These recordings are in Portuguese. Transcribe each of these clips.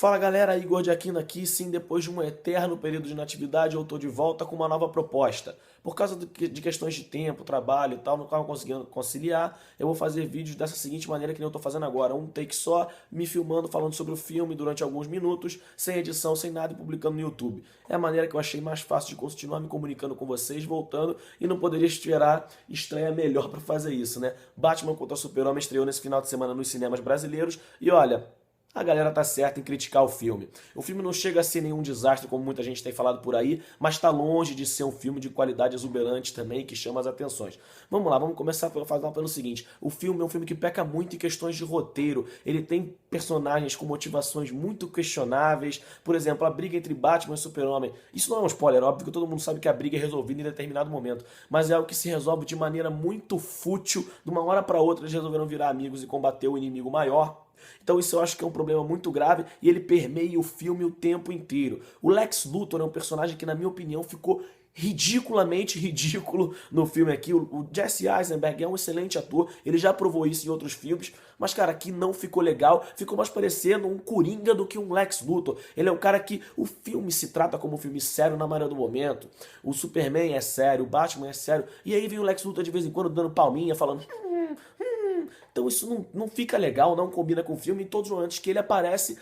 Fala galera, Igor de Aquino aqui. Sim, depois de um eterno período de inatividade, eu tô de volta com uma nova proposta. Por causa de questões de tempo, trabalho e tal, não estava conseguindo conciliar, eu vou fazer vídeos dessa seguinte maneira que nem eu tô fazendo agora. Um take só, me filmando, falando sobre o filme durante alguns minutos, sem edição, sem nada e publicando no YouTube. É a maneira que eu achei mais fácil de continuar me comunicando com vocês, voltando, e não poderia esperar estreia melhor pra fazer isso, né? Batman contra Super-Homem estreou nesse final de semana nos cinemas brasileiros, e olha, a galera tá certa em criticar o filme. O filme não chega a ser nenhum desastre, como muita gente tem falado por aí, mas tá longe de ser um filme de qualidade exuberante também, que chama as atenções. Vamos lá, vamos começar pelo seguinte. O filme é um filme que peca muito em questões de roteiro. Ele tem personagens com motivações muito questionáveis. Por exemplo, a briga entre Batman e Super-Homem. Isso não é um spoiler, óbvio que todo mundo sabe que a briga é resolvida em determinado momento, mas é algo que se resolve de maneira muito fútil. De uma hora para outra eles resolveram virar amigos e combater o inimigo maior. Então isso eu acho que é um problema muito grave e ele permeia o filme o tempo inteiro. O Lex Luthor é um personagem que, na minha opinião, ficou ridiculamente ridículo no filme aqui. O Jesse Eisenberg é um excelente ator, ele já provou isso em outros filmes, mas cara, aqui não ficou legal, ficou mais parecendo um Coringa do que um Lex Luthor. Ele é um cara que o filme se trata como um filme sério na maioria do momento. O Superman é sério, o Batman é sério, e aí vem o Lex Luthor de vez em quando dando palminha, falando então isso não fica legal, não combina com o filme. Em todos os momentos que ele aparece,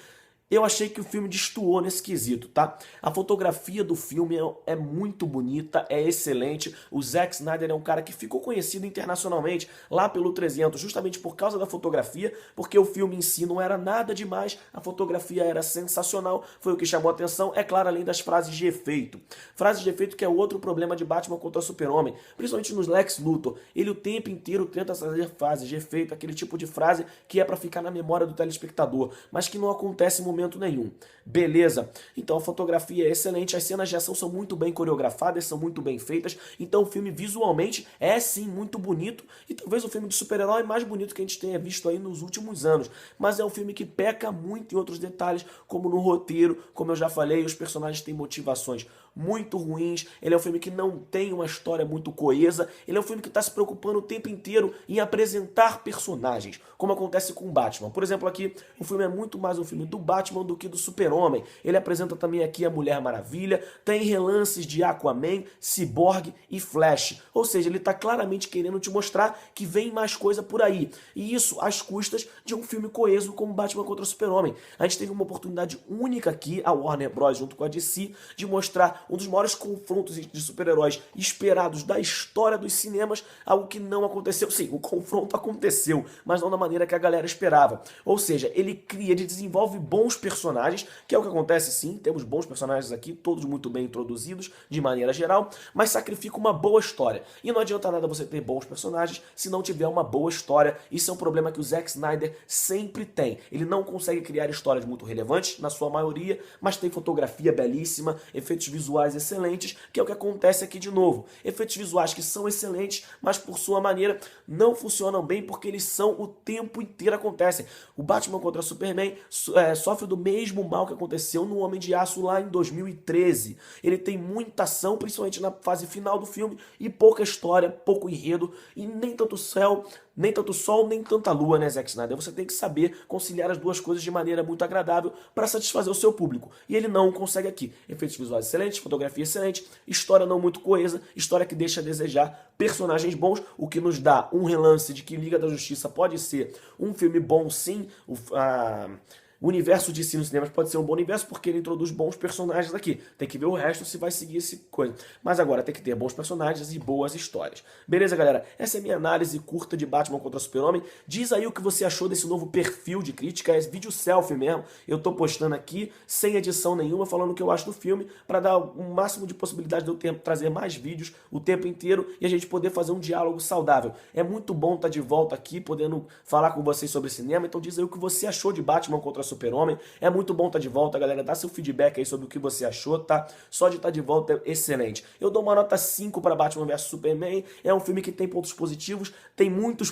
eu achei que o filme destoou nesse quesito, tá? A fotografia do filme é muito bonita, é excelente. O Zack Snyder é um cara que ficou conhecido internacionalmente lá pelo 300, justamente por causa da fotografia, porque o filme em si não era nada demais, a fotografia era sensacional, foi o que chamou a atenção, é claro, além das frases de efeito. Frases de efeito que é outro problema de Batman contra Super-Homem, principalmente nos Lex Luthor. Ele o tempo inteiro tenta fazer frases de efeito, aquele tipo de frase que é pra ficar na memória do telespectador, mas que não acontece em momento nenhum. Beleza? Então a fotografia é excelente, as cenas de ação são muito bem coreografadas, são muito bem feitas, então o filme visualmente é sim muito bonito e talvez o filme de super-herói mais bonito que a gente tenha visto aí nos últimos anos, mas é um filme que peca muito em outros detalhes, como no roteiro, como eu já falei, os personagens têm motivações muito ruins, ele é um filme que não tem uma história muito coesa, ele é um filme que está se preocupando o tempo inteiro em apresentar personagens, como acontece com o Batman. Por exemplo, aqui, o filme é muito mais um filme do Batman do que do Super-Homem. Ele apresenta também aqui a Mulher Maravilha, tem relances de Aquaman, Cyborg e Flash. Ou seja, ele está claramente querendo te mostrar que vem mais coisa por aí. E isso às custas de um filme coeso como Batman contra o Super-Homem. A gente teve uma oportunidade única aqui, a Warner Bros. Junto com a DC, de mostrar um dos maiores confrontos de super-heróis esperados da história dos cinemas, algo que não aconteceu. Sim, o confronto aconteceu, mas não da maneira que a galera esperava. Ou seja, ele cria, ele desenvolve bons personagens, que é o que acontece sim, temos bons personagens aqui, todos muito bem introduzidos, de maneira geral, mas sacrifica uma boa história. E não adianta nada você ter bons personagens se não tiver uma boa história. Isso é um problema que o Zack Snyder sempre tem. Ele não consegue criar histórias muito relevantes, na sua maioria, mas tem fotografia belíssima, efeitos visuais excelentes, que é o que acontece aqui de novo. Efeitos visuais que são excelentes, mas por sua maneira não funcionam bem porque eles são o tempo inteiro acontecem. O Batman contra Superman sofre do mesmo mal que aconteceu no Homem de Aço lá em 2013. Ele tem muita ação, principalmente na fase final do filme, e pouca história, pouco enredo, e nem tanto céu, nem tanto sol, nem tanta lua, né, Zack Snyder? Você tem que saber conciliar as duas coisas de maneira muito agradável para satisfazer o seu público. E ele não consegue aqui. Efeitos visuais excelentes, fotografia excelente, história não muito coesa, história que deixa a desejar, personagens bons, o que nos dá um relance de que Liga da Justiça pode ser um filme bom, sim. O universo de nos cinemas pode ser um bom universo porque ele introduz bons personagens aqui. Tem que ver o resto se vai seguir esse coisa. Mas agora tem que ter bons personagens e boas histórias. Beleza, galera? Essa é a minha análise curta de Batman contra Super-Homem. Diz aí o que você achou desse novo perfil de crítica. É vídeo selfie mesmo. Eu tô postando aqui sem edição nenhuma, falando o que eu acho do filme, para dar o máximo de possibilidade de eu trazer mais vídeos o tempo inteiro e a gente poder fazer um diálogo saudável. É muito bom estar de volta aqui, podendo falar com vocês sobre cinema. Então diz aí o que você achou de Batman contra Super-Homem. É muito bom estar de volta, galera. Dá seu feedback aí sobre o que você achou, tá? Só de estar de volta é excelente. Eu dou uma nota 5 para Batman vs Superman. É um filme que tem pontos positivos, tem muitos pontos